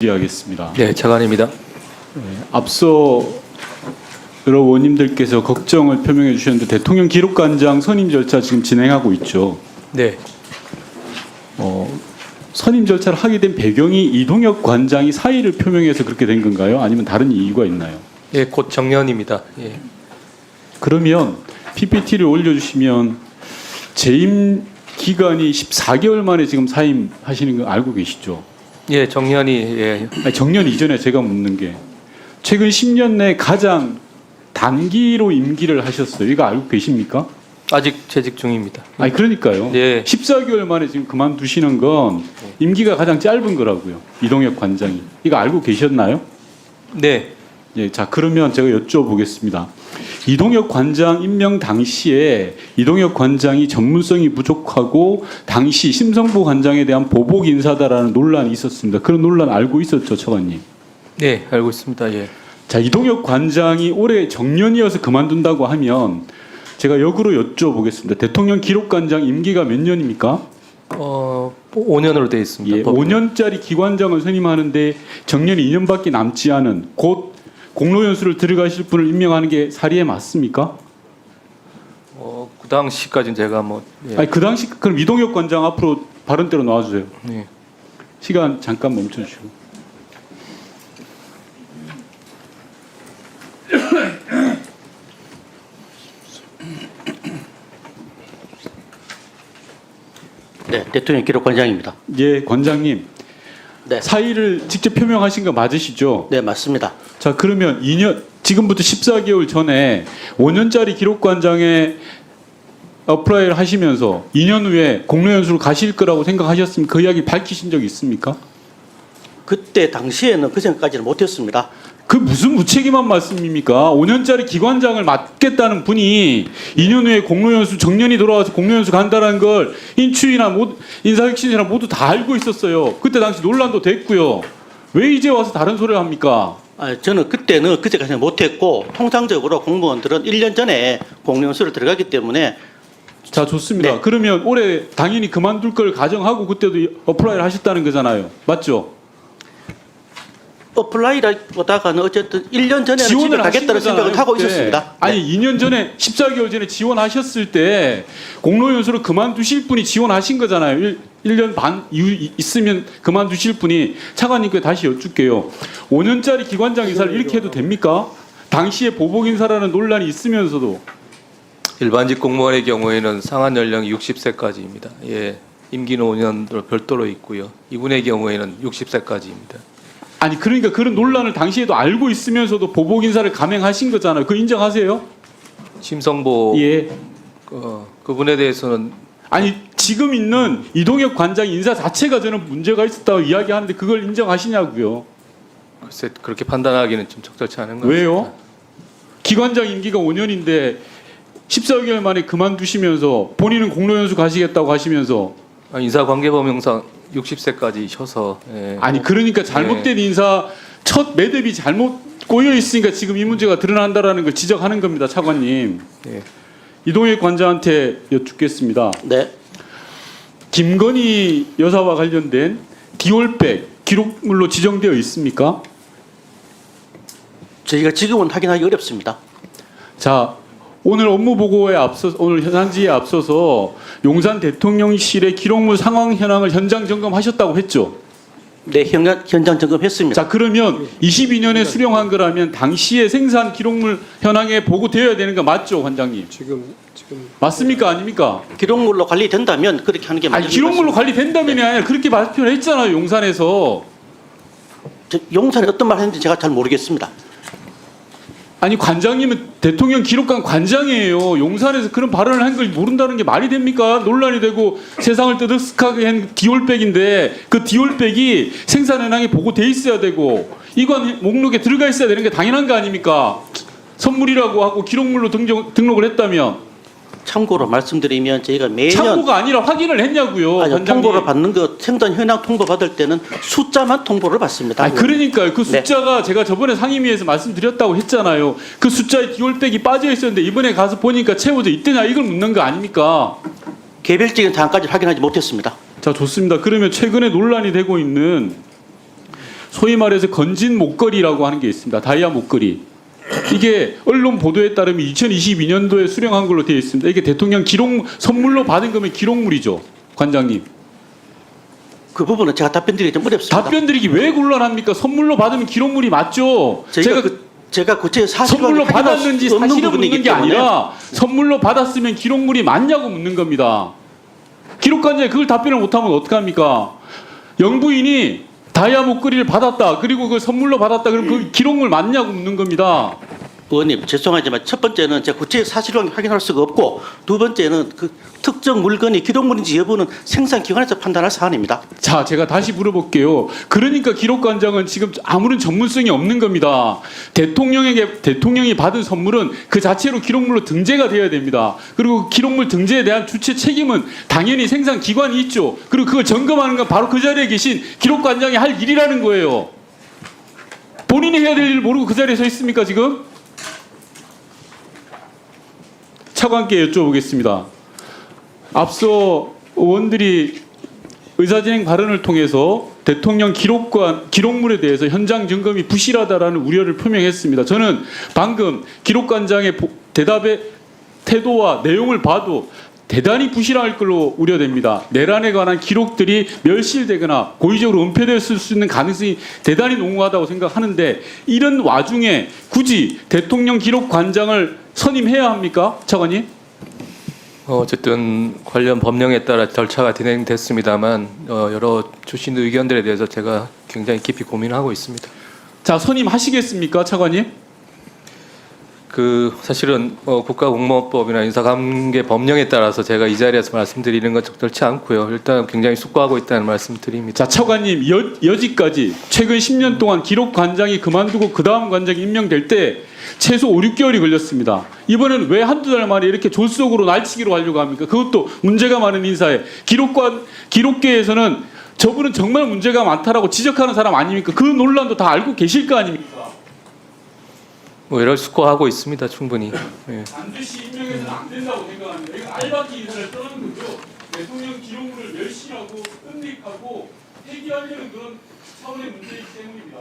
질의하겠습니다. 네, 차관입니다. 앞서 여러 의원님들께서 걱정을 표명해 주셨는데 대통령 기록관장 선임 절차 지금 진행하고 있죠. 네, 선임 절차를 하게 된 배경이 이동혁 관장이 사의를 표명해서 그렇게 된 건가요? 아니면 다른 이유가 있나요? 예, 곧 정년입니다. 예, 그러면 PPT를 올려주시면 재임 기간이 14개월 만에 지금 사임하시는 거 알고 계시죠? 예, 정년이 예, 아니, 정년 이전에 제가 묻는 게 최근 10년 내 가장 단기로 임기를 하셨어요. 이거 알고 계십니까? 아직 재직 중입니다. 아니 그러니까요. 네. 14개월 만에 지금 그만두시는 건 임기가 가장 짧은 거라고요. 이동혁 관장이. 이거 알고 계셨나요? 네, 예, 자 그러면 제가 여쭤보겠습니다. 이동혁 관장 임명 당시에 이동혁 관장이 전문성이 부족하고 당시 심성보 관장에 대한 보복 인사다라는 논란이 있었습니다. 그런 논란 알고 있었죠, 차관님? 네, 알고 있습니다. 예, 자, 이동혁 관장이 올해 정년이어서 그만둔다고 하면 제가 역으로 여쭤보겠습니다. 대통령 기록관장 임기가 몇 년입니까? 5년으로 되어 있습니다. 예, 법으로. 5년짜리 기관장을 선임하는데 정년이 2년밖에 남지 않은 곧 공로연수를 들어가실 분을 임명하는 게 사리에 맞습니까? 그 당시까지는 제가 뭐 예, 아니 그 당시 그럼 이동혁 관장 앞으로 발언대로 나와주세요. 네. 시간 잠깐 멈춰주시고. 네, 대통령 기록관장입니다. 예, 관장님 네, 사의를 직접 표명하신 거 맞으시죠? 네 맞습니다. 자 그러면 2년 지금부터 14개월 전에 5년짜리 기록관장에 어플라이를 하시면서 2년 후에 공로연수를 가실 거라고 생각하셨으면 그 이야기 밝히신 적 있습니까? 그때 당시에는 그 생각까지는 못했습니다. 그 무슨 무책임한 말씀입니까? 5년짜리 기관장을 맡겠다는 분이 2년 후에 공로연수 정년이 돌아와서 공로연수 간다는 걸 인추위나 인사혁신이나 모두 다 알고 있었어요. 그때 당시 논란도 됐고요. 왜 이제 와서 다른 소리를 합니까? 저는 그때는 그때까지는 못했고 통상적으로 공무원들은 1년 전에 공연수를 들어가기 때문에 자 좋습니다. 네. 그러면 올해 당연히 그만둘 걸 가정하고 그때도 어플라이를 하셨다는 거잖아요. 맞죠? 어플라이라기보다는 어쨌든 1년 전에는 집에 가겠다는 생각을 하고 그때. 있었습니다. 아니 2년 전에 14개월 전에 지원하셨을 때 공로연수를 그만두실 분이 지원하신 거잖아요. 1년 반 있으면 그만두실 분이 차관님께 다시 여쭙게요. 5년짜리 기관장 인사를 이렇게 해도 됩니까? 당시에 보복 인사라는 논란이 있으면서도 일반직 공무원의 경우에는 상한 연령이 60세까지입니다. 예, 임기는 5년으로 별도로 있고요. 이분의 경우에는 60세까지입니다. 아니 그러니까 그런 논란을 당시에도 알고 있으면서도 보복 인사를 감행하신 거잖아요. 그 인정하세요? 심성보 예. 그분에 대해서는 아니 지금 있는 이동혁 관장 인사 자체가 저는 문제가 있었다고 이야기하는데 그걸 인정하시냐고요. 글쎄 그렇게 판단하기는 좀 적절치 않은 것 왜요? 같습니다. 기관장 임기가 5년인데 14개월 만에 그만두시면서 본인은 공로연수 가시겠다고 하시면서 인사관계법령상 60세까지셔서 예. 아니 그러니까 잘못된 인사 첫 매듭이 잘못 꼬여 있으니까 지금 이 문제가 드러난다라는 걸 지적하는 겁니다, 차관님. 예. 이동혁 관장한테 여쭙겠습니다. 네, 김건희 여사와 관련된 디올백 기록물로 지정되어 있습니까? 저희가 지금은 확인하기 어렵습니다. 자, 오늘 업무 보고에 앞서 오늘 현안지에 앞서서 용산 대통령실의 기록물 상황 현황을 현장 점검하셨다고 했죠. 네, 현장 점검했습니다. 자, 그러면 22년에 수령한 거라면 당시의 생산 기록물 현황에 보고되어야 되는 거 맞죠, 관장님? 지금 맞습니까, 아닙니까? 기록물로 관리된다면 그렇게 하는 게 맞는 아니, 기록물로 관리된다면이 아니라 그렇게 발표를 했잖아요, 용산에서. 용산에 어떤 말 했는지 제가 잘 모르겠습니다. 아니 관장님은 대통령 기록관 관장이에요. 용산에서 그런 발언을 한 걸 모른다는 게 말이 됩니까? 논란이 되고 세상을 뜨뜻하게 한 디올백인데 그 디올백이 생산 현황에 보고돼 있어야 되고 이관 목록에 들어가 있어야 되는 게 당연한 거 아닙니까? 선물이라고 하고 기록물로 등록을 했다면 참고로 말씀드리면 저희가 매년 참고가 아니라 확인을 했냐고요. 관장님. 통보를 받는 거 생산 현황 통보 받을 때는 숫자만 통보를 받습니다. 아니 그러니까요. 그 네. 숫자가 제가 저번에 상임위에서 말씀드렸다고 했잖아요. 그 숫자에 디올백이 빠져 있었는데 이번에 가서 보니까 채워져 있더냐 이걸 묻는 거 아닙니까? 개별적인 사항까지 확인하지 못했습니다. 자 좋습니다. 그러면 최근에 논란이 되고 있는 소위 말해서 건진 목걸이라고 하는 게 있습니다. 다이아 목걸이. 이게 언론 보도에 따르면 2022년도에 수령한 걸로 되어 있습니다. 이게 대통령 기록 선물로 받은 거면 기록물이죠, 관장님. 그 부분은 제가 답변드리기 좀 어렵습니다. 답변드리기 왜 곤란합니까? 선물로 받으면 기록물이 맞죠. 제가 구체 사실관계 선물로 확인할 받았는지 수 없는 사실을 부분이기 묻는 게 때문에 아니라 선물로 받았으면 기록물이 맞냐고 묻는 겁니다. 기록관장이 그걸 답변을 못하면 어떡합니까? 영부인이 다이아 목걸이를 받았다. 그리고 그걸 선물로 받았다. 그럼 그 기록물 맞냐고 묻는 겁니다. 의원님 죄송하지만 첫 번째는 제가 구체 사실관계 확인할 수가 없고 두 번째는 그 특정 물건이 기록물인지 여부는 생산기관에서 판단할 사안입니다. 자, 제가 다시 물어볼게요. 그러니까 기록관장은 지금 아무런 전문성이 없는 겁니다. 대통령이 받은 선물은 그 자체로 기록물로 등재가 되어야 됩니다. 그리고 기록물 등재에 대한 주체 책임은 당연히 생산기관이 있죠. 그리고 그걸 점검하는 건 바로 그 자리에 계신 기록관장이 할 일이라는 거예요. 본인이 해야 될 일 모르고 그 자리에 서 있습니까, 지금? 차관께 여쭤보겠습니다. 앞서 의원들이 의사진행 발언을 통해서 대통령 기록물에 대해서 현장 점검이 부실하다라는 우려를 표명했습니다. 저는 방금 기록관장의 대답의 태도와 내용을 봐도 대단히 부실할 걸로 우려됩니다. 내란에 관한 기록들이 멸실되거나 고의적으로 은폐됐을 수 있는 가능성이 대단히 농후하다고 생각하는데 이런 와중에 굳이 대통령 기록관장을 선임해야 합니까? 차관님? 어쨌든 관련 법령에 따라 절차가 진행됐습니다만 여러 주신 의견들에 대해서 제가 굉장히 깊이 고민하고 있습니다. 자, 선임하시겠습니까? 차관님? 사실은 국가공무원법이나 인사관계 법령에 따라서 제가 이 자리에서 말씀드리는 건 적절치 않고요. 일단 굉장히 숙고하고 있다는 말씀드립니다. 자, 차관님 여지까지 최근 10년 동안 기록관장이 그만두고 그 다음 관장이 임명될 때 최소 5, 6개월이 걸렸습니다. 이번엔 왜 한두 달 만에 이렇게 졸속으로 날치기로 하려고 합니까? 그것도 문제가 많은 인사에 기록계에서는 저분은 정말 문제가 많다라고 지적하는 사람 아닙니까? 그 논란도 다 알고 계실 거 아닙니까? 이럴 숙고하고 있습니다. 충분히. 예. 반드시 임명해서는 안 된다고 생각합니다. 이건 알박기 인사를 떠나는 거죠. 대통령 기록물을 멸시하고 은닉하고 폐기하려는 그런 차원의 문제이기 때문입니다.